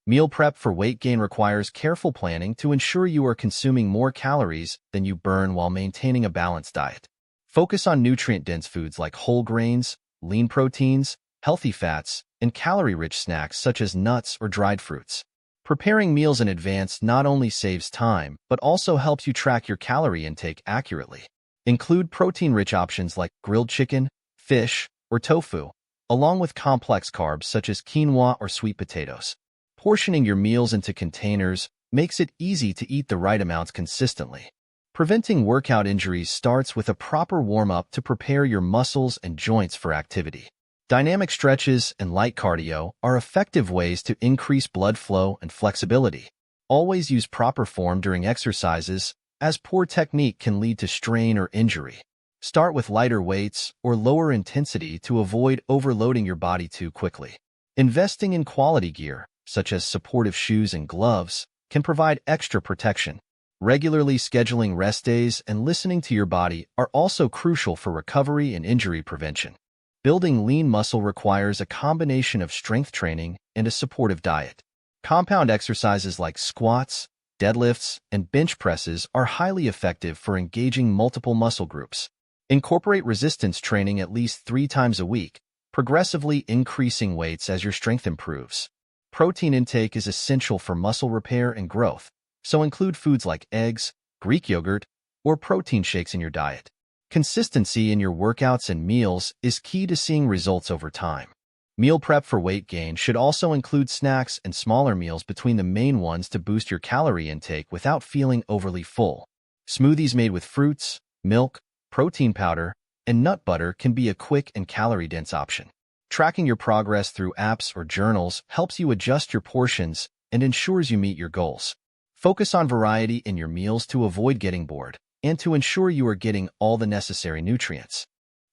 Meal prep for weight gain requires careful planning to ensure you are consuming more calories than you burn while maintaining a balanced diet. Focus on nutrient-dense foods like whole grains, lean proteins, healthy fats, and calorie-rich snacks such as nuts or dried fruits. Preparing meals in advance not only saves time, but also helps you track your calorie intake accurately. Include protein-rich options like grilled chicken, fish, or tofu, along with complex carbs such as quinoa or sweet potatoes. Portioning your meals into containers makes it easy to eat the right amounts consistently. Preventing workout injuries starts with a proper warm-up to prepare your muscles and joints for activity. Dynamic stretches and light cardio are effective ways to increase blood flow and flexibility. Always use proper form during exercises, as poor technique can lead to strain or injury. Start with lighter weights or lower intensity to avoid overloading your body too quickly. Investing in quality gear, such as supportive shoes and gloves, can provide extra protection. Regularly scheduling rest days and listening to your body are also crucial for recovery and injury prevention. Building lean muscle requires a combination of strength training and a supportive diet. Compound exercises like squats, deadlifts, and bench presses are highly effective for engaging multiple muscle groups. Incorporate resistance training at least 3 times a week, progressively increasing weights as your strength improves. Protein intake is essential for muscle repair and growth, so include foods like eggs, Greek yogurt, or protein shakes in your diet. Consistency in your workouts and meals is key to seeing results over time. Meal prep for weight gain should also include snacks and smaller meals between the main ones to boost your calorie intake without feeling overly full. Smoothies made with fruits, milk, protein powder, and nut butter can be a quick and calorie-dense option. Tracking your progress through apps or journals helps you adjust your portions and ensures you meet your goals. Focus on variety in your meals to avoid getting bored and to ensure you are getting all the necessary nutrients.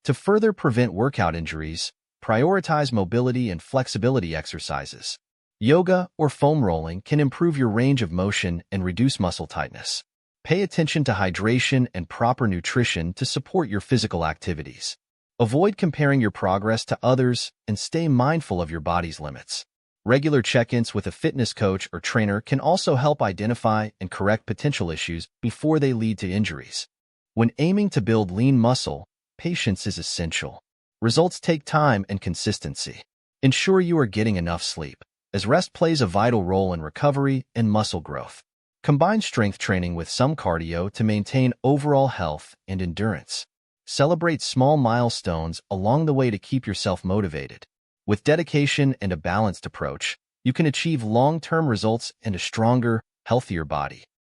To further prevent workout injuries, prioritize mobility and flexibility exercises. Yoga or foam rolling can improve your range of motion and reduce muscle tightness. Pay attention to hydration and proper nutrition to support your physical activities. Avoid comparing your progress to others and stay mindful of your body's limits. Regular check-ins with a fitness coach or trainer can also help identify and correct potential issues before they lead to injuries. When aiming to build lean muscle, patience is essential. Results take time and consistency. Ensure you are getting enough sleep, as rest plays a vital role in recovery and muscle growth. Combine strength training with some cardio to maintain overall health and endurance. Celebrate small milestones along the way to keep yourself motivated. With dedication and a balanced approach, you can achieve long-term results and a stronger, healthier body.